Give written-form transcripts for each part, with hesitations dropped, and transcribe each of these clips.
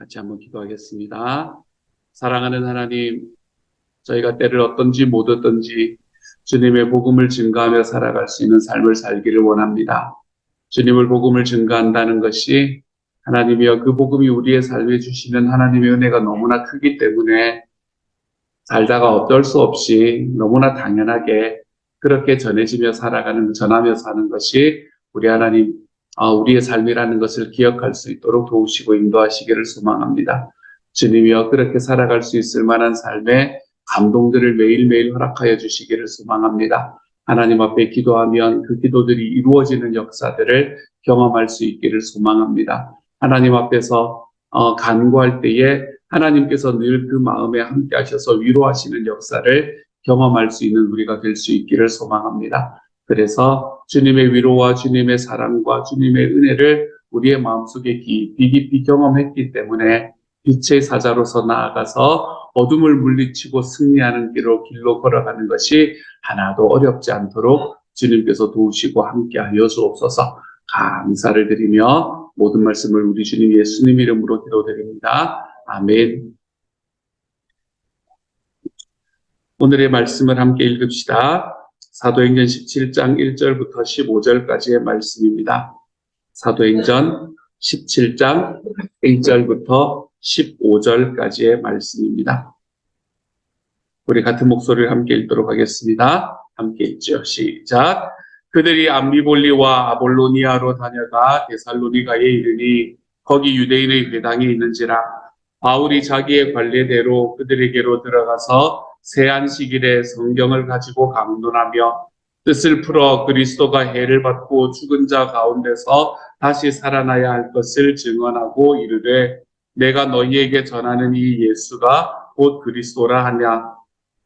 같이 한번 기도하겠습니다. 사랑하는 하나님, 저희가 때를 어떤지 못 어떤지 주님의 복음을 증거하며 살아갈 수 있는 삶을 살기를 원합니다. 주님을 복음을 증거한다는 것이 하나님이여 그 복음이 우리의 삶에 주시는 하나님의 은혜가 너무나 크기 때문에 살다가 어쩔 수 없이 너무나 당연하게 그렇게 전하며 사는 것이 우리 하나님, 우리의 삶이라는 것을 기억할 수 있도록 도우시고 인도하시기를 소망합니다. 주님이여 그렇게 살아갈 수 있을 만한 삶의 감동들을 매일매일 허락하여 주시기를 소망합니다. 하나님 앞에 기도하면 그 기도들이 이루어지는 역사들을 경험할 수 있기를 소망합니다. 하나님 앞에서 간구할 때에 하나님께서 늘 그 마음에 함께 하셔서 위로하시는 역사를 경험할 수 있는 우리가 될 수 있기를 소망합니다. 그래서 주님의 위로와 주님의 사랑과 주님의 은혜를 우리의 마음속에 깊이 경험했기 때문에 빛의 사자로서 나아가서 어둠을 물리치고 승리하는 길로 걸어가는 것이 하나도 어렵지 않도록 주님께서 도우시고 함께하여 주옵소서. 감사를 드리며 모든 말씀을 우리 주님 예수님 이름으로 기도드립니다. 아멘. 오늘의 말씀을 함께 읽읍시다. 사도행전 17장 1절부터 15절까지의 말씀입니다. 사도행전 17장 1절부터 15절까지의 말씀입니다. 우리 같은 목소리를 함께 읽도록 하겠습니다. 함께 읽죠. 시작. 그들이 암비볼리와 아볼로니아로 다녀가 데살로니가에 이르니 거기 유대인의 회당이 있는지라 바울이 자기의 관례대로 그들에게로 들어가서 새 안식일에 성경을 가지고 강론하며 뜻을 풀어 그리스도가 해를 받고 죽은 자 가운데서 다시 살아나야 할 것을 증언하고 이르되 내가 너희에게 전하는 이 예수가 곧 그리스도라 하냐.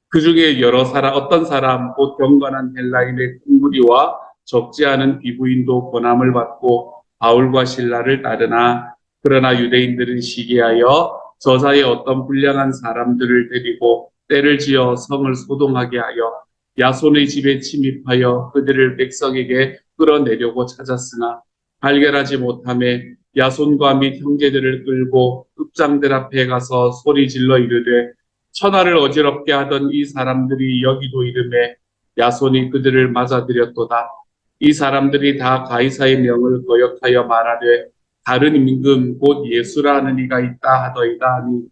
그 중에 어떤 사람 곧 경건한 헬라인의 큰 무리와 적지 않은 비부인도 권함을 받고 바울과 실라를 따르나 그러나 유대인들은 시기하여 저자의 어떤 불량한 사람들을 데리고 때를 지어 성을 소동하게 하여 야손의 집에 침입하여 그들을 백성에게 끌어내려고 찾았으나 발견하지 못하매 야손과 및 형제들을 끌고 읍장들 앞에 가서 소리질러 이르되 천하를 어지럽게 하던 이 사람들이 여기도 이르매 야손이 그들을 맞아들였도다. 이 사람들이 다 가이사의 명을 거역하여 말하되 다른 임금 곧 예수라 하는 이가 있다 하더이다 하니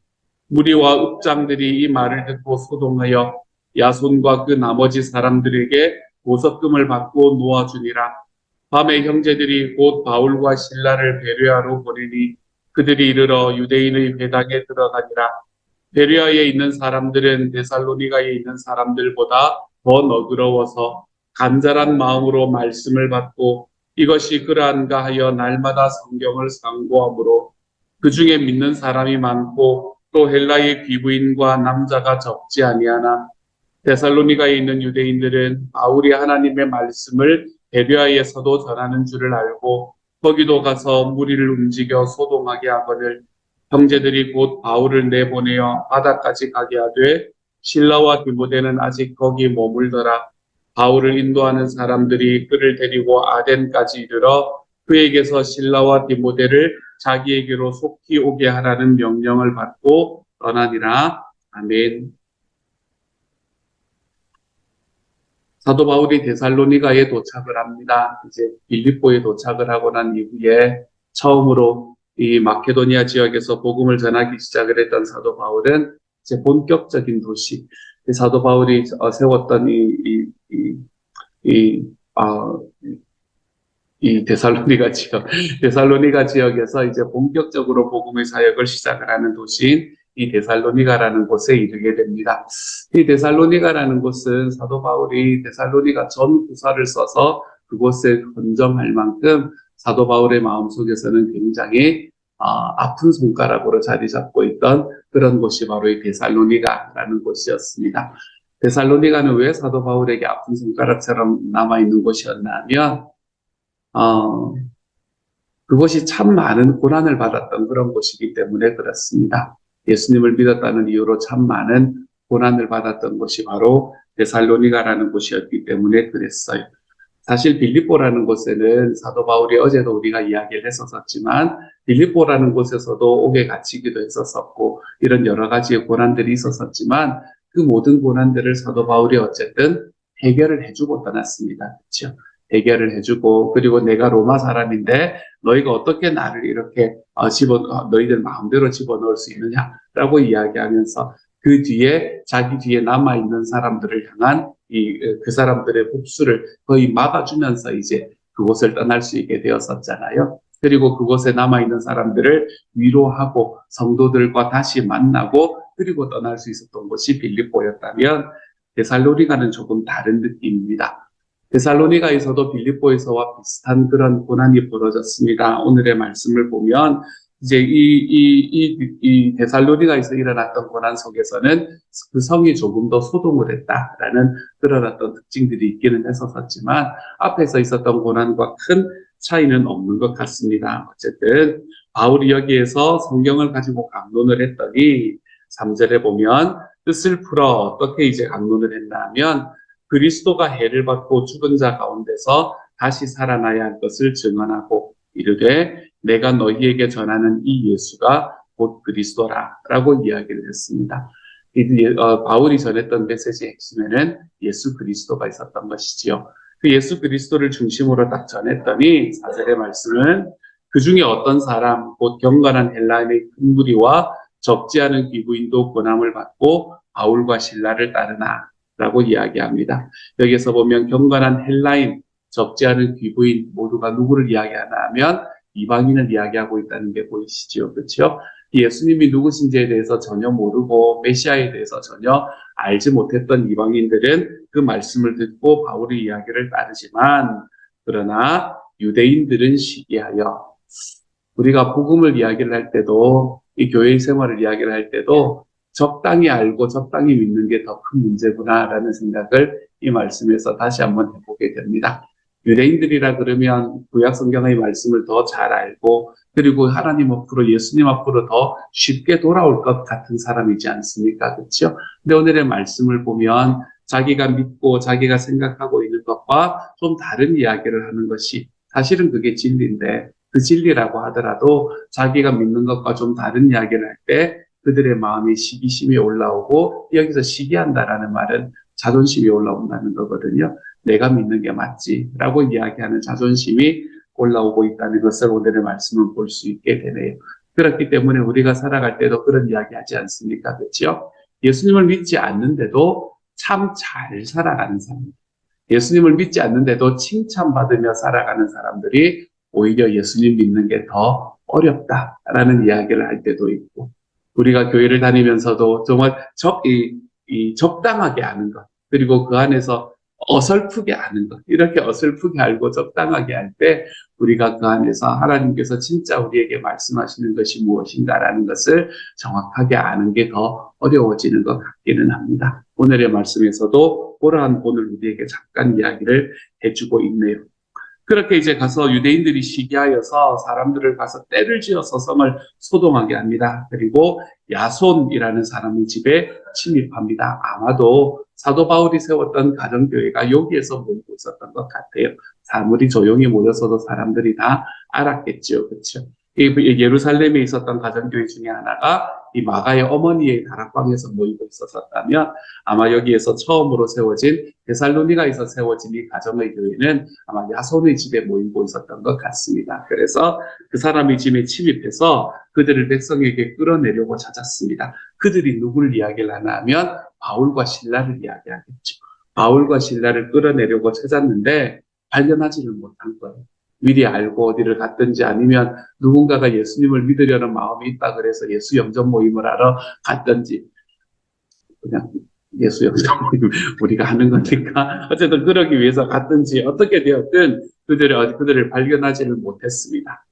무리와 읍장들이 이 말을 듣고 소동하여 야손과 그 나머지 사람들에게 보석금을 받고 놓아주니라. 밤에 형제들이 곧 바울과 실라를 베레아로 보내니 그들이 이르러 유대인의 회당에 들어가니라. 베레아에 있는 사람들은 데살로니가에 있는 사람들보다 더 너그러워서 간절한 마음으로 말씀을 받고 이것이 그러한가 하여 날마다 성경을 상고하므로 그 중에 믿는 사람이 많고 또 헬라의 귀부인과 남자가 적지 아니하나 데살로니가에 있는 유대인들은 바울이 하나님의 말씀을 베레아에서도 전하는 줄을 알고 거기도 가서 무리를 움직여 소동하게 하거늘 형제들이 곧 바울을 내보내어 바다까지 가게 하되 실라와 디모데는 아직 거기 머물더라. 바울을 인도하는 사람들이 그를 데리고 아덴까지 이르러 그에게서 실라와 디모데를 자기에게로 속히 오게 하라는 명령을 받고 떠나니라. 아멘. 사도 바울이 데살로니가에 도착을 합니다. 이제 빌립보에 도착을 하고 난 이후에 처음으로 이 마케도니아 지역에서 복음을 전하기 시작을 했던 사도 바울은 이제 본격적인 도시, 사도 바울이 세웠던 이 데살로니가 지역에서 이제 본격적으로 복음의 사역을 시작을 하는 도시인 이 데살로니가라는 곳에 이르게 됩니다. 이 데살로니가라는 곳은 사도 바울이 데살로니가 전 구사를 써서 그곳에 건정할 만큼 사도 바울의 마음속에서는 굉장히 아픈 손가락으로 자리 잡고 있던 그런 곳이 바로 이 데살로니가라는 곳이었습니다. 데살로니가는 왜 사도 바울에게 아픈 손가락처럼 남아있는 곳이었나 하면 그것이 참 많은 고난을 받았던 그런 곳이기 때문에 그렇습니다. 예수님을 믿었다는 이유로 참 많은 고난을 받았던 곳이 바로 데살로니가라는 곳이었기 때문에 그랬어요. 사실 빌립보라는 곳에는 사도 바울이 어제도 우리가 이야기를 했었지만 빌립보라는 곳에서도 옥에 갇히기도 했었고 이런 여러 가지의 고난들이 있었지만 그 모든 고난들을 사도 바울이 어쨌든 해결을 해주고 떠났습니다. 그렇죠? 해결을 해주고 그리고 내가 로마 사람인데 너희가 어떻게 나를 이렇게 너희들 마음대로 집어넣을 수 있느냐라고 이야기하면서 그 뒤에 자기 뒤에 남아있는 사람들을 향한 그 사람들의 복수를 거의 막아주면서 이제 그곳을 떠날 수 있게 되었었잖아요. 그리고 그곳에 남아있는 사람들을 위로하고 성도들과 다시 만나고 그리고 떠날 수 있었던 곳이 빌립보였다면 데살로니가는 조금 다른 느낌입니다. 데살로니가에서도 빌립보에서와 비슷한 그런 고난이 벌어졌습니다. 오늘의 말씀을 보면 이제 이 데살로니가에서 일어났던 고난 속에서는 그 성이 조금 더 소동을 했다라는 그런 어떤 특징들이 있기는 했었지만 앞에서 있었던 고난과 큰 차이는 없는 것 같습니다. 어쨌든 바울이 여기에서 성경을 가지고 강론을 했더니 3절에 보면 뜻을 풀어 어떻게 이제 강론을 했나 하면 그리스도가 해를 받고 죽은 자 가운데서 다시 살아나야 할 것을 증언하고 이르되 내가 너희에게 전하는 이 예수가 곧 그리스도라라고 이야기를 했습니다. 바울이 전했던 메시지의 핵심에는 예수 그리스도가 있었던 것이지요. 그 예수 그리스도를 중심으로 딱 전했더니 4절의 말씀은 그 중에 어떤 사람 곧 경건한 헬라인의 큰 무리와 적지 않은 귀부인도 고난을 받고 바울과 실라를 따르나 라고 이야기합니다. 여기서 보면 경건한 헬라인, 적지 않은 귀부인 모두가 누구를 이야기하나 하면 이방인을 이야기하고 있다는 게 보이시죠? 그렇죠? 예수님이 누구신지에 대해서 전혀 모르고 메시아에 대해서 전혀 알지 못했던 이방인들은 그 말씀을 듣고 바울의 이야기를 따르지만 그러나 유대인들은 시기하여 우리가 복음을 이야기를 할 때도 이 교회 생활을 이야기를 할 때도 적당히 알고 적당히 믿는 게 더 큰 문제구나라는 생각을 이 말씀에서 다시 한번 해보게 됩니다. 유대인들이라 그러면 구약 성경의 말씀을 더 잘 알고 그리고 하나님 앞으로 예수님 앞으로 더 쉽게 돌아올 것 같은 사람이지 않습니까? 그렇죠? 근데 오늘의 말씀을 보면 자기가 믿고 자기가 생각하고 있는 것과 좀 다른 이야기를 하는 것이 사실은 그게 진리인데 그 진리라고 하더라도 자기가 믿는 것과 좀 다른 이야기를 할 때 그들의 마음이 시기심이 올라오고 여기서 시기한다라는 말은 자존심이 올라온다는 거거든요. 내가 믿는 게 맞지라고 이야기하는 자존심이 올라오고 있다는 것을 오늘의 말씀을 볼 수 있게 되네요. 그렇기 때문에 우리가 살아갈 때도 그런 이야기 하지 않습니까? 그렇죠? 예수님을 믿지 않는데도 참 잘 살아가는 사람, 예수님을 믿지 않는데도 칭찬받으며 살아가는 사람들이 오히려 예수님 믿는 게 더 어렵다라는 이야기를 할 때도 있고 우리가 교회를 다니면서도 정말 적당하게 아는 것 그리고 그 안에서 어설프게 아는 것 이렇게 어설프게 알고 적당하게 할 때 우리가 그 안에서 하나님께서 진짜 우리에게 말씀하시는 것이 무엇인가라는 것을 정확하게 아는 게 더 어려워지는 것 같기는 합니다. 오늘의 말씀에서도 그러한 오늘 우리에게 잠깐 이야기를 해주고 있네요. 그렇게 이제 가서 유대인들이 시기하여서 사람들을 가서 떼를 지어서 성을 소동하게 합니다. 그리고 야손이라는 사람의 집에 침입합니다. 아마도 사도 바울이 세웠던 가정교회가 여기에서 모이고 있었던 것 같아요. 아무리 조용히 모여서도 사람들이 다 알았겠죠. 그렇죠? 예루살렘에 있었던 가정교회 중에 하나가 이 마가의 어머니의 다락방에서 모이고 있었다면 아마 여기에서 처음으로 세워진 데살로니가에서 세워진 이 가정의 교회는 아마 야손의 집에 모이고 있었던 것 같습니다. 그래서 그 사람의 집에 침입해서 그들을 백성에게 끌어내려고 찾았습니다. 그들이 누구를 이야기를 하나 하면 바울과 실라를 이야기하겠죠. 바울과 실라를 끌어내려고 찾았는데 발견하지를 못한 거예요. 미리 알고 어디를 갔든지 아니면 누군가가 예수님을 믿으려는 마음이 있다 그래서 예수 영접 모임을 하러 갔든지 그냥 예수 영접 모임 우리가 하는 거니까 어쨌든 그러기 위해서 갔든지 어떻게 되었든 그들을 발견하지를 못했습니다.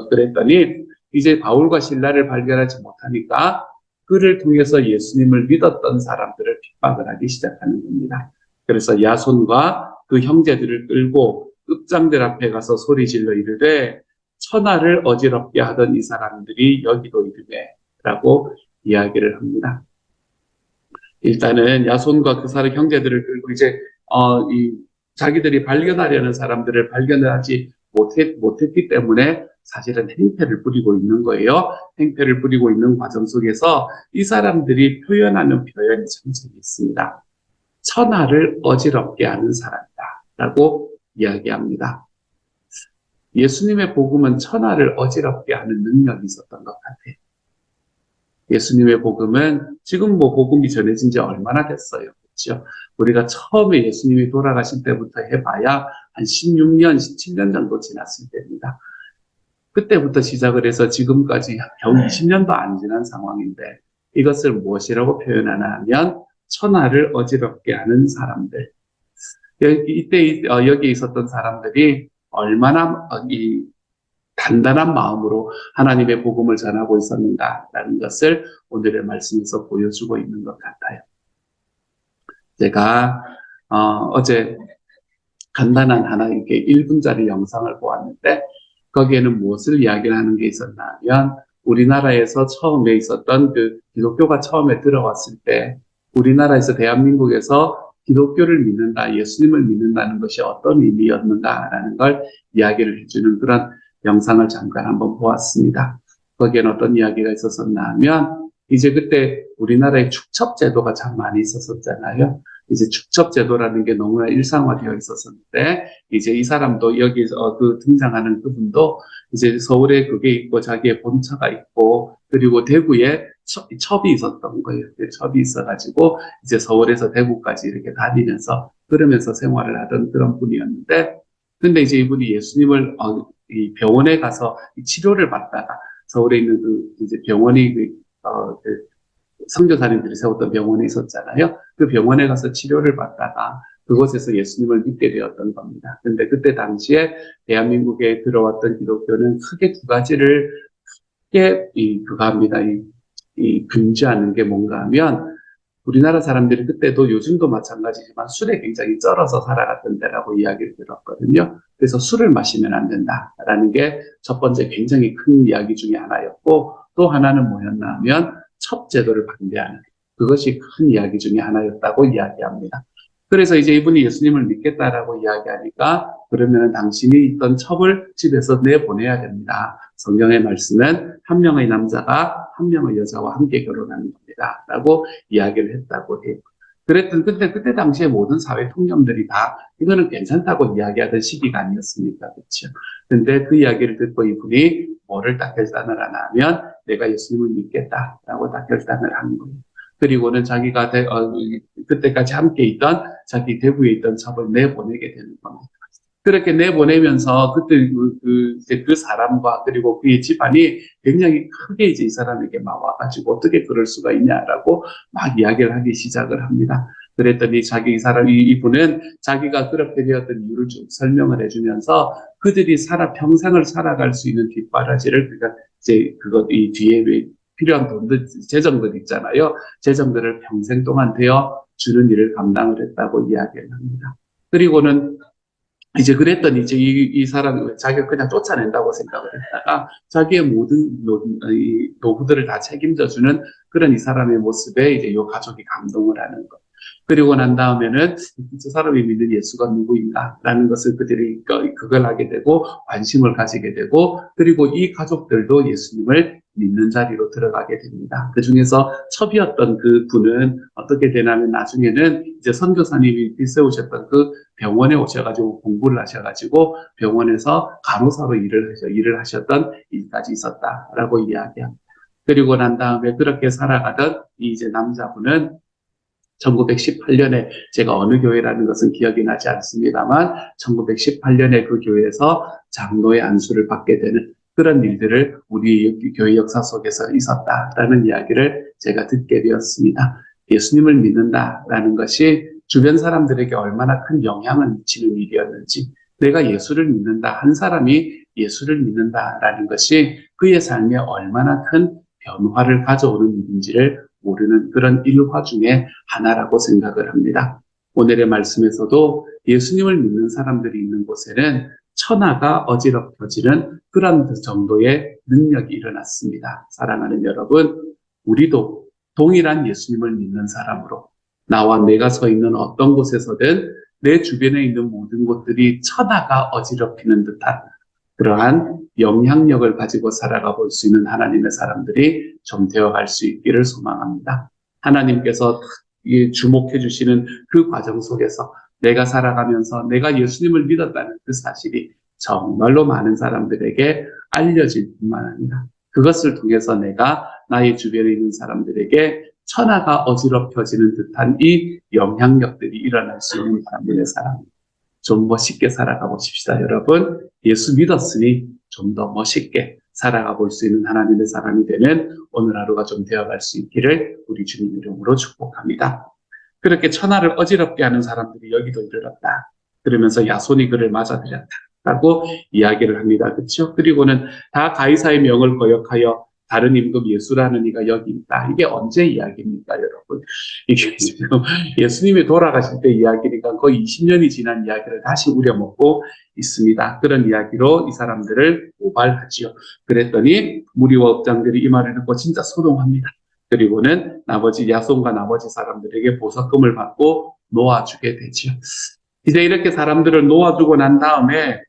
그랬더니 이제 바울과 실라를 발견하지 못하니까 그를 통해서 예수님을 믿었던 사람들을 핍박을 하기 시작하는 겁니다. 그래서 야손과 그 형제들을 끌고 읍장들 앞에 가서 소리질러 이르되 천하를 어지럽게 하던 이 사람들이 여기도 이르되 라고 이야기를 합니다. 일단은 야손과 그 사람 형제들을 끌고 이제 자기들이 발견하려는 사람들을 발견하지 못했기 때문에 사실은 행패를 부리고 있는 거예요. 행패를 부리고 있는 과정 속에서 이 사람들이 표현하는 표현이 참 재미있습니다. 천하를 어지럽게 하는 사람이다 라고 이야기합니다. 예수님의 복음은 천하를 어지럽게 하는 능력이 있었던 것 같아요. 예수님의 복음은 지금 복음이 전해진 지 얼마나 됐어요. 그렇죠? 우리가 처음에 예수님이 돌아가신 때부터 해봐야 한 16년, 17년 정도 지났을 때입니다. 그때부터 시작을 해서 지금까지 겨우 20년도 안 지난 상황인데 이것을 무엇이라고 표현하나 하면 천하를 어지럽게 하는 사람들. 이때 여기 있었던 사람들이 얼마나 이 단단한 마음으로 하나님의 복음을 전하고 있었는가라는 것을 오늘의 말씀에서 보여주고 있는 것 같아요. 제가 어제 간단한 하나 이렇게 1분짜리 영상을 보았는데 거기에는 무엇을 이야기를 하는 게 있었나 하면 우리나라에서 처음에 있었던 그 기독교가 처음에 들어왔을 때 우리나라에서 대한민국에서 기독교를 믿는다, 예수님을 믿는다는 것이 어떤 의미였는가라는 걸 이야기를 해주는 그런 영상을 잠깐 한번 보았습니다. 거기에는 어떤 이야기가 있었었나 하면 이제 그때 우리나라에 축첩제도가 참 많이 있었잖아요. 이제 축첩제도라는 게 너무나 일상화되어 있었는데 이제 이 사람도 여기서 등장하는 그분도 이제 서울에 그게 있고 자기의 본처가 있고 그리고 대구에 첩이 있었던 거예요. 첩이 있어가지고 이제 서울에서 대구까지 이렇게 다니면서 그러면서 생활을 하던 그런 분이었는데 근데 이제 이분이 예수님을 이 병원에 가서 치료를 받다가 서울에 있는 이제 병원이 선교사님들이 세웠던 병원에 있었잖아요. 그 병원에 가서 치료를 받다가 그곳에서 예수님을 믿게 되었던 겁니다. 근데 그때 당시에 대한민국에 들어왔던 기독교는 크게 두 가지를 크게 그거합니다. 금지하는 게 뭔가 하면 우리나라 사람들이 그때도 요즘도 마찬가지지만 술에 굉장히 쩔어서 살아갔던 때라고 이야기를 들었거든요. 그래서 술을 마시면 안 된다라는 게 첫 번째 굉장히 큰 이야기 중에 하나였고 또 하나는 뭐였나 하면 첩제도를 반대하는 그것이 큰 이야기 중에 하나였다고 이야기합니다. 그래서 이제 이분이 예수님을 믿겠다라고 이야기하니까 그러면 당신이 있던 첩을 집에서 내보내야 됩니다. 성경의 말씀은 한 명의 남자가 한 명의 여자와 함께 결혼하는 겁니다. 라고 이야기를 했다고 해요. 그때 당시에 모든 사회 통념들이 다 이거는 괜찮다고 이야기하던 시기가 아니었습니까? 그렇죠? 근데 그 이야기를 듣고 이분이 뭐를 딱 결단을 하나 하면 내가 예수님을 믿겠다라고 딱 결단을 하는 거예요. 그리고는 자기가 그때까지 함께 있던 자기 대구에 있던 첩을 내보내게 되는 겁니다. 그렇게 내보내면서 그때 이제 그 사람과 그리고 그의 집안이 굉장히 크게 이제 이 사람에게 막 와가지고 어떻게 그럴 수가 있냐라고 막 이야기를 하기 시작을 합니다. 그랬더니 이분은 자기가 그렇게 되었던 이유를 쭉 설명을 해주면서 그들이 평생을 살아갈 수 있는 뒷바라지를 그러니까 이제 이 뒤에 필요한 돈들, 재정들 있잖아요. 재정들을 평생 동안 되어 주는 일을 감당을 했다고 이야기를 합니다. 그리고는 이제 그랬더니 이제 이 사람이 자기가 그냥 쫓아낸다고 생각을 했다가 자기의 모든 노후들을 다 책임져주는 그런 이 사람의 모습에 이제 이 가족이 감동을 하는 것. 그리고 난 다음에는 저 사람이 믿는 예수가 누구인가라는 것을 그들이 그걸 하게 되고 관심을 가지게 되고 그리고 이 가족들도 예수님을 믿는 자리로 들어가게 됩니다. 그 중에서 첩이었던 그 분은 어떻게 되냐면 나중에는 이제 선교사님이 세우셨던 그 병원에 오셔가지고 공부를 하셔가지고 병원에서 간호사로 일을 하셨던 일까지 있었다라고 이야기합니다. 그리고 난 다음에 그렇게 살아가던 이제 남자분은 1918년에 제가 어느 교회라는 것은 기억이 나지 않습니다만 1918년에 그 교회에서 장로의 안수를 받게 되는 그런 일들을 우리 교회 역사 속에서 있었다라는 이야기를 제가 듣게 되었습니다. 예수님을 믿는다라는 것이 주변 사람들에게 얼마나 큰 영향을 미치는 일이었는지 내가 예수를 믿는다, 한 사람이 예수를 믿는다라는 것이 그의 삶에 얼마나 큰 변화를 가져오는 일인지를 모르는 그런 일화 중에 하나라고 생각을 합니다. 오늘의 말씀에서도 예수님을 믿는 사람들이 있는 곳에는 천하가 어지럽혀지는 그런 정도의 능력이 일어났습니다. 사랑하는 여러분, 우리도 동일한 예수님을 믿는 사람으로 나와 내가 서 있는 어떤 곳에서든 내 주변에 있는 모든 것들이 천하가 어지럽히는 듯한 그러한 영향력을 가지고 살아가 볼 수 있는 하나님의 사람들이 좀 되어갈 수 있기를 소망합니다. 하나님께서 주목해 주시는 그 과정 속에서 내가 살아가면서 내가 예수님을 믿었다는 그 사실이 정말로 많은 사람들에게 알려질 뿐만 아니라 그것을 통해서 내가 나의 주변에 있는 사람들에게 천하가 어지럽혀지는 듯한 이 영향력들이 일어날 수 있는 하나님의 사람. 좀 멋있게 살아가 보십시다, 여러분. 예수 믿었으니 좀 더 멋있게 살아가 볼 수 있는 하나님의 사람이 되는 오늘 하루가 좀 되어갈 수 있기를 우리 주님 이름으로 축복합니다. 그렇게 천하를 어지럽게 하는 사람들이 여기도 이르렀다. 그러면서 야손이 그를 맞아들였다라고 이야기를 합니다. 그렇죠? 그리고는 다 가이사의 명을 거역하여 다른 임금 예수라는 이가 여기 있다. 이게 언제 이야기입니까, 여러분? 이게 지금 예수님이 돌아가실 때 이야기니까 거의 20년이 지난 이야기를 다시 우려먹고 있습니다. 그런 이야기로 이 사람들을 고발하지요. 그랬더니 무리와 업장들이 이 말을 듣고 진짜 소동합니다. 그리고는 나머지 야손과 나머지 사람들에게 보석금을 받고 놓아주게 되지요. 이제 이렇게 사람들을 놓아주고 난 다음에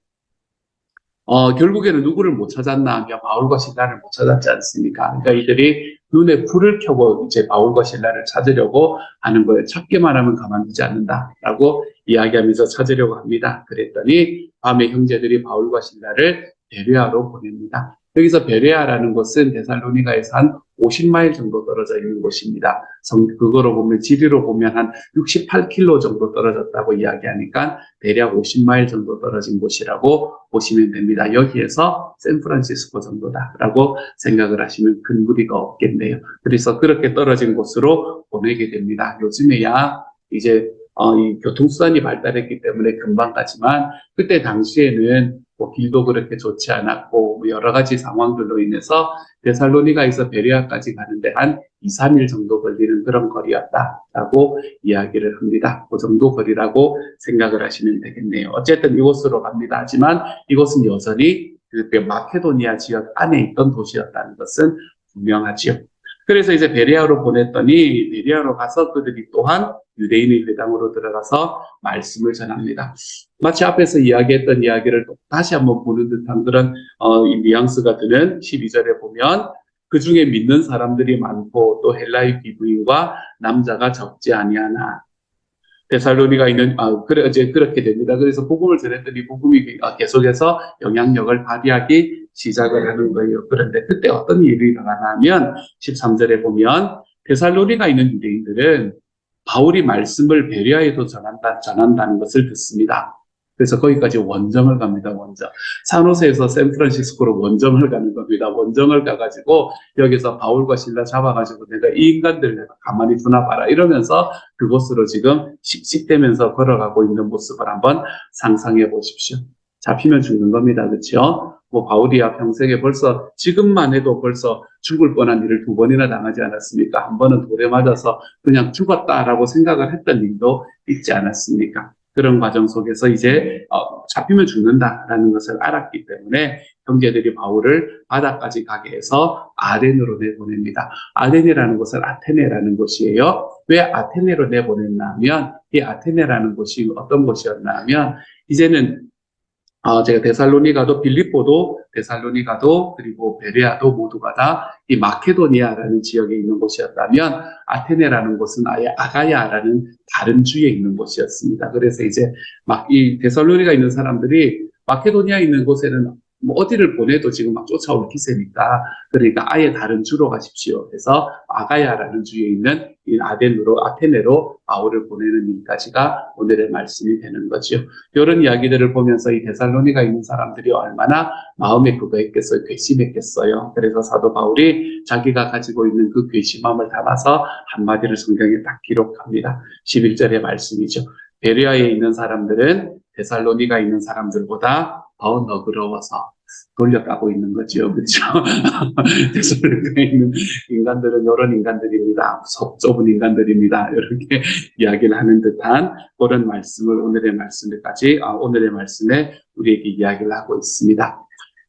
결국에는 누구를 못 찾았나 하면 바울과 실라를 못 찾았지 않습니까? 그러니까 이들이 눈에 불을 켜고 이제 바울과 실라를 찾으려고 하는 거예요. 찾기만 하면 가만두지 않는다라고 이야기하면서 찾으려고 합니다. 그랬더니 밤에 형제들이 바울과 실라를 베레아로 보냅니다. 여기서 베레아라는 곳은 데살로니가에서 한 50마일 정도 떨어져 있는 곳입니다. 그거로 보면 지리로 보면 한 68km 정도 떨어졌다고 이야기하니까 대략 50마일 정도 떨어진 곳이라고 보시면 됩니다. 여기에서 샌프란시스코 정도다라고 생각을 하시면 큰 무리가 없겠네요. 그래서 그렇게 떨어진 곳으로 보내게 됩니다. 요즘에야 이제 이 교통수단이 발달했기 때문에 금방 가지만 그때 당시에는 뭐 길도 그렇게 좋지 않았고 뭐 여러 가지 상황들로 인해서 데살로니가에서 베레아까지 가는데 한 2, 3일 정도 걸리는 그런 거리였다라고 이야기를 합니다. 그 정도 거리라고 생각을 하시면 되겠네요. 어쨌든 이곳으로 갑니다. 하지만 이곳은 여전히 그 마케도니아 지역 안에 있던 도시였다는 것은 분명하지요. 그래서 이제 베레아로 보냈더니 베레아로 가서 그들이 또한 유대인의 회당으로 들어가서 말씀을 전합니다. 마치 앞에서 이야기했던 이야기를 또 다시 한번 보는 듯한 그런 뉘앙스가 드는 12절에 보면 그 중에 믿는 사람들이 많고 또 헬라의 귀부인과 남자가 적지 아니하나 데살로니가 있는 그래 이제 그렇게 됩니다. 그래서 복음을 전했더니 복음이 계속해서 영향력을 발휘하기 시작을 하는 거예요. 그런데 그때 어떤 일이 일어나냐면 13절에 보면 데살로니가 있는 유대인들은 바울이 말씀을 베레아에도 전한다는 것을 듣습니다. 그래서 거기까지 원정을 갑니다. 원정. 산호세에서 샌프란시스코로 원정을 가는 겁니다. 원정을 가가지고 여기서 바울과 실라 잡아가지고 내가 이 인간들을 내가 가만히 두나 봐라 이러면서 그곳으로 지금 씩씩대면서 걸어가고 있는 모습을 한번 상상해 보십시오. 잡히면 죽는 겁니다. 그렇죠? 뭐 바울이야 평생에 벌써 지금만 해도 벌써 죽을 뻔한 일을 2번이나 당하지 않았습니까? 한 번은 돌에 맞아서 그냥 죽었다라고 생각을 했던 일도 있지 않았습니까? 그런 과정 속에서 이제 잡히면 죽는다라는 것을 알았기 때문에 형제들이 바울을 바다까지 가게 해서 아덴으로 내보냅니다. 아덴이라는 곳은 아테네라는 곳이에요. 왜 아테네로 내보냈나 하면 이 아테네라는 곳이 어떤 곳이었나 하면 이제는 제가 데살로니가도 빌립보도 데살로니가도 그리고 베레아도 모두가 다 이 마케도니아라는 지역에 있는 곳이었다면 아테네라는 곳은 아예 아가야라는 다른 주에 있는 곳이었습니다. 그래서 이제 막 이 데살로니가 있는 사람들이 마케도니아에 있는 곳에는 뭐 어디를 보내도 지금 막 쫓아올 기세니까 그러니까 아예 다른 주로 가십시오. 그래서 아가야라는 주에 있는 이 아테네로 바울을 보내는 일까지가 오늘의 말씀이 되는 거죠. 이런 이야기들을 보면서 이 데살로니가 있는 사람들이 얼마나 마음에 그거했겠어요, 괘씸했겠어요. 그래서 사도 바울이 자기가 가지고 있는 그 괘씸함을 담아서 한마디를 성경에 딱 기록합니다. 11절의 말씀이죠. 베레아에 있는 사람들은 데살로니가 있는 사람들보다 더 너그러워서 돌려가고 있는 거죠. 그렇죠? 데살로니가에 있는 인간들은 이런 인간들입니다. 속 좁은 인간들입니다. 이렇게 이야기를 하는 듯한 그런 말씀을 오늘의 말씀에 우리에게 이야기를 하고 있습니다.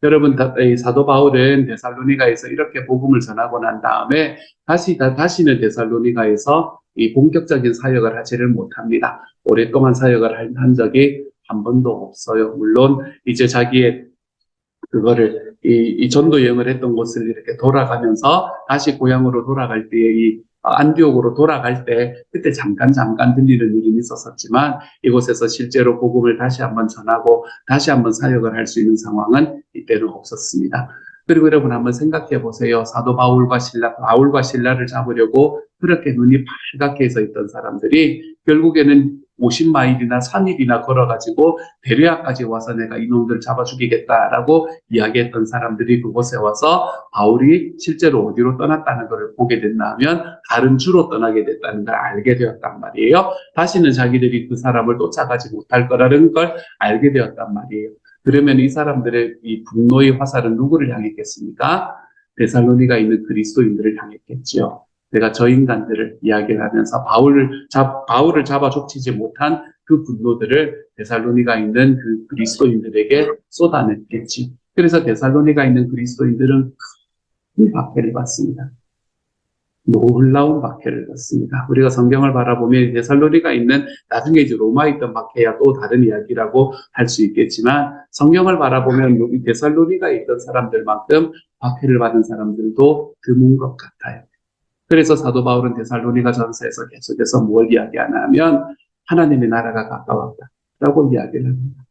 여러분, 사도 바울은 데살로니가에서 이렇게 복음을 전하고 난 다음에 다시는 데살로니가에서 이 본격적인 사역을 하지를 못합니다. 오랫동안 사역을 한 적이 한 번도 없어요. 물론 이제 자기의 그거를 이 전도 여행을 했던 곳을 이렇게 돌아가면서 다시 고향으로 돌아갈 때에 이 안디옥으로 돌아갈 때 그때 잠깐 들리는 일이 있었었지만 이곳에서 실제로 복음을 다시 한번 전하고 다시 한번 사역을 할 수 있는 상황은 이때는 없었습니다. 그리고 여러분 한번 생각해 보세요. 사도 바울과 실라를 잡으려고 그렇게 눈이 빨갛게 서 있던 사람들이 결국에는 50마일이나 3일이나 걸어가지고 베레아까지 와서 내가 이놈들 잡아 죽이겠다라고 이야기했던 사람들이 그곳에 와서 바울이 실제로 어디로 떠났다는 것을 보게 된다면 다른 주로 떠나게 됐다는 걸 알게 되었단 말이에요. 다시는 자기들이 그 사람을 쫓아가지 못할 거라는 걸 알게 되었단 말이에요. 그러면 이 사람들의 이 분노의 화살은 누구를 향했겠습니까? 데살로니가 있는 그리스도인들을 향했겠지요. 내가 저 인간들을 이야기를 하면서 바울을 잡아 쫓지 못한 그 분노들을 데살로니가 있는 그 그리스도인들에게 쏟아냈겠지. 그래서 데살로니가 있는 그리스도인들은 큰 박해를 받습니다. 놀라운 박해를 받습니다. 우리가 성경을 바라보면 데살로니가 있는 나중에 이제 로마에 있던 박해야 또 다른 이야기라고 할 수 있겠지만 성경을 바라보면 여기 데살로니가에 있던 사람들만큼 박해를 받은 사람들도 드문 것 같아요. 그래서 사도 바울은 데살로니가 전서에서 계속해서 뭘 이야기하냐 하면 하나님의 나라가 가까웠다라고 이야기를 합니다.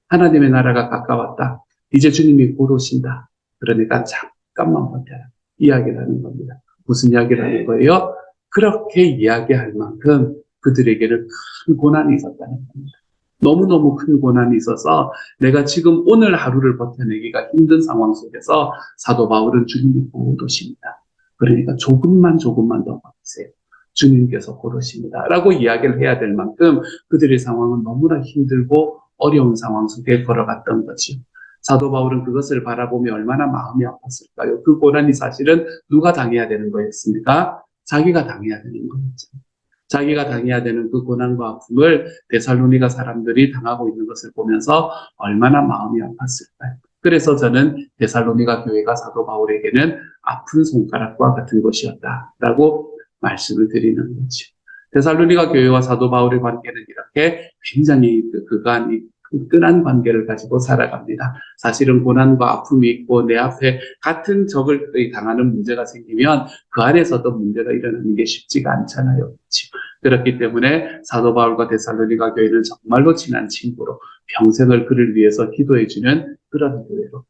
하나님의 나라가 가까웠다. 이제 주님이 곧 오신다. 그러니까 잠깐만 버텨라. 이야기를 하는 겁니다. 무슨 이야기를 하는 거예요? 그렇게 이야기할 만큼 그들에게는 큰 고난이 있었다는 겁니다. 너무너무 큰 고난이 있어서 내가 지금 오늘 하루를 버텨내기가 힘든 상황 속에서 사도 바울은 주님이 곧 오십니다. 그러니까 조금만 더 버티세요. 주님께서 곧 오십니다. 라고 이야기를 해야 될 만큼 그들의 상황은 너무나 힘들고 어려운 상황 속에 걸어갔던 거지요. 사도 바울은 그것을 바라보며 얼마나 마음이 아팠을까요? 그 고난이 사실은 누가 당해야 되는 거였습니까? 자기가 당해야 되는 거였죠. 자기가 당해야 되는 그 고난과 아픔을 데살로니가 사람들이 당하고 있는 것을 보면서 얼마나 마음이 아팠을까요? 그래서 저는 데살로니가 교회가 사도 바울에게는 아픈 손가락과 같은 것이었다라고 말씀을 드리는 거죠. 데살로니가 교회와 사도 바울의 관계는 이렇게 굉장히 그간 끈끈한 관계를 가지고 살아갑니다. 사실은 고난과 아픔이 있고 내 앞에 같은 적을 당하는 문제가 생기면 그 안에서도 문제가 일어나는 게 쉽지가 않잖아요. 그렇죠? 그렇기 때문에 사도 바울과 데살로니가 교회는 정말로 친한 친구로 평생을 그를 위해서 기도해주는 그런 교회로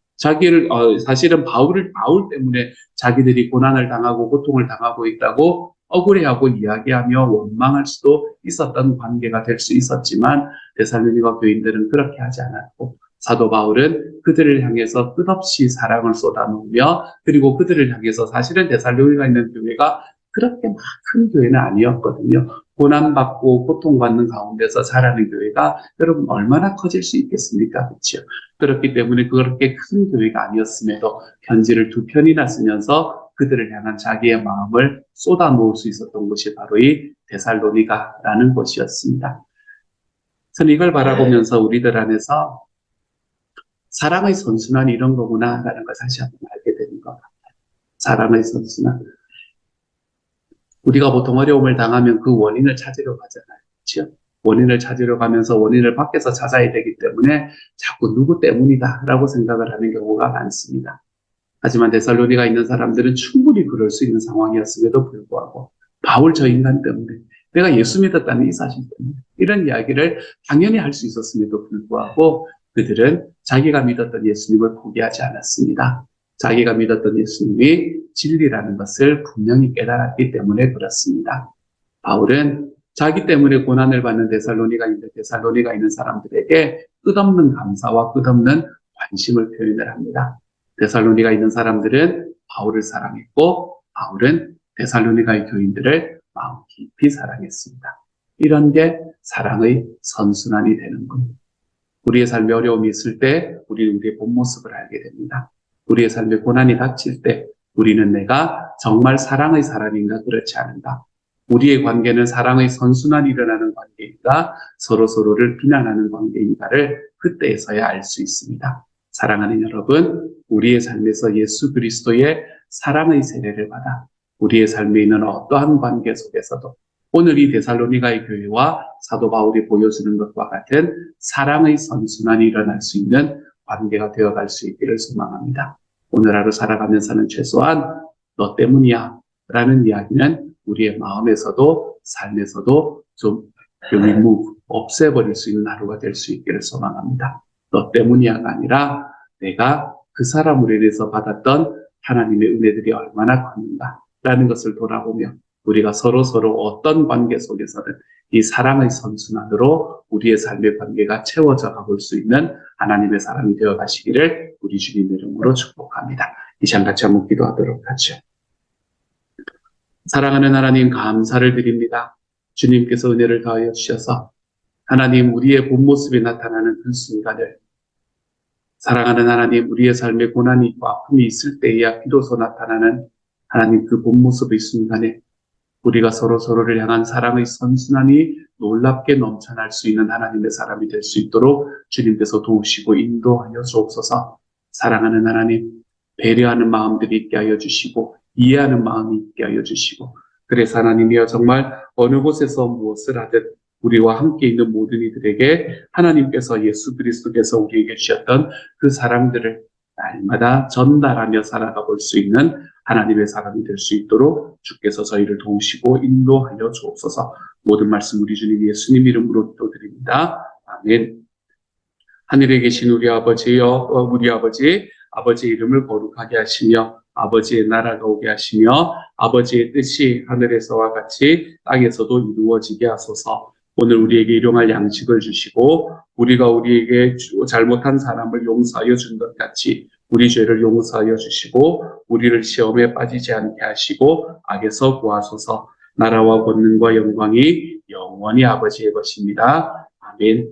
사실은 바울 때문에 자기들이 고난을 당하고 고통을 당하고 있다고 억울해하고 이야기하며 원망할 수도 있었던 관계가 될 수 있었지만 데살로니가 교인들은 그렇게 하지 않았고 사도 바울은 그들을 향해서 끝없이 사랑을 쏟아놓으며 그리고 그들을 향해서 사실은 데살로니가 있는 교회가 그렇게 막 큰 교회는 아니었거든요. 고난받고 고통받는 가운데서 자라는 교회가 여러분 얼마나 커질 수 있겠습니까? 그렇죠? 그렇기 때문에 그렇게 큰 교회가 아니었음에도 편지를 2편이나 쓰면서 그들을 향한 자기의 마음을 쏟아놓을 수 있었던 것이 바로 이 데살로니가라는 곳이었습니다. 저는 이걸 바라보면서 우리들 안에서 사랑의 선순환이 이런 거구나라는 걸 다시 한번 알게 되는 것 같아요. 사랑의 선순환. 우리가 보통 어려움을 당하면 그 원인을 찾으려 가잖아요. 그렇죠? 원인을 찾으려 가면서 원인을 밖에서 찾아야 되기 때문에 자꾸 누구 때문이다라고 생각을 하는 경우가 많습니다. 하지만 데살로니가 있는 사람들은 충분히 그럴 수 있는 상황이었음에도 불구하고 바울 저 인간 때문에 내가 예수 믿었다는 이 사실 때문에 이런 이야기를 당연히 할 수 있었음에도 불구하고 그들은 자기가 믿었던 예수님을 포기하지 않았습니다. 자기가 믿었던 예수님이 진리라는 것을 분명히 깨달았기 때문에 그렇습니다. 바울은 자기 때문에 고난을 받는 데살로니가 있는 사람들에게 끝없는 감사와 끝없는 관심을 표현을 합니다. 데살로니가 있는 사람들은 바울을 사랑했고 바울은 데살로니가의 교인들을 마음 깊이 사랑했습니다. 이런 게 사랑의 선순환이 되는 겁니다. 우리의 삶에 어려움이 있을 때 우리는 우리의 본 모습을 알게 됩니다. 우리의 삶에 고난이 닥칠 때 우리는 내가 정말 사랑의 사람인가 그렇지 않은가. 우리의 관계는 사랑의 선순환이 일어나는 관계인가 서로를 비난하는 관계인가를 그때에서야 알 수 있습니다. 사랑하는 여러분, 우리의 삶에서 예수 그리스도의 사랑의 세례를 받아 우리의 삶에 있는 어떠한 관계 속에서도 오늘 이 데살로니가의 교회와 사도 바울이 보여주는 것과 같은 사랑의 선순환이 일어날 수 있는 관계가 되어갈 수 있기를 소망합니다. 오늘 하루 살아가면서는 최소한 너 때문이야 라는 이야기는 우리의 마음에서도 삶에서도 좀 없애버릴 수 있는 하루가 될 수 있기를 소망합니다. 너 때문이야가 아니라 내가 그 사람으로 인해서 받았던 하나님의 은혜들이 얼마나 컸는가 라는 것을 돌아보며 우리가 서로 어떤 관계 속에서는 이 사랑의 선순환으로 우리의 삶의 관계가 채워져 가볼 수 있는 하나님의 사람이 되어 가시기를 우리 주님 이름으로 축복합니다. 이 시간 같이 한번 기도하도록 하죠. 사랑하는 하나님 감사를 드립니다. 주님께서 은혜를 더하여 주셔서 하나님 우리의 본 모습이 나타나는 그 순간을 사랑하는 하나님 우리의 삶에 고난이 있고 아픔이 있을 때에야 비로소 나타나는 하나님 그 본 모습의 순간에 우리가 서로를 향한 사랑의 선순환이 놀랍게 넘쳐날 수 있는 하나님의 사람이 될 수 있도록 주님께서 도우시고 인도하여 주옵소서. 사랑하는 하나님, 배려하는 마음들이 있게 하여 주시고 이해하는 마음이 있게 하여 주시고 그래서 하나님이여 정말 어느 곳에서 무엇을 하든 우리와 함께 있는 모든 이들에게 하나님께서 예수 그리스도께서 우리에게 주셨던 그 사랑들을 날마다 전달하며 살아가 볼 수 있는 하나님의 사람이 될 수 있도록 주께서 저희를 도우시고 인도하여 주옵소서. 모든 말씀 우리 주님 예수님 이름으로 기도드립니다. 아멘. 하늘에 계신 우리 아버지여, 우리 아버지의 이름을 거룩하게 하시며 아버지의 나라가 오게 하시며 아버지의 뜻이 하늘에서와 같이 땅에서도 이루어지게 하소서. 오늘 우리에게 일용할 양식을 주시고 우리가 우리에게 잘못한 사람을 용서하여 준 것 같이 우리 죄를 용서하여 주시고 우리를 시험에 빠지지 않게 하시고 악에서 구하소서. 나라와 권능과 영광이 영원히 아버지의 것입니다. 아멘.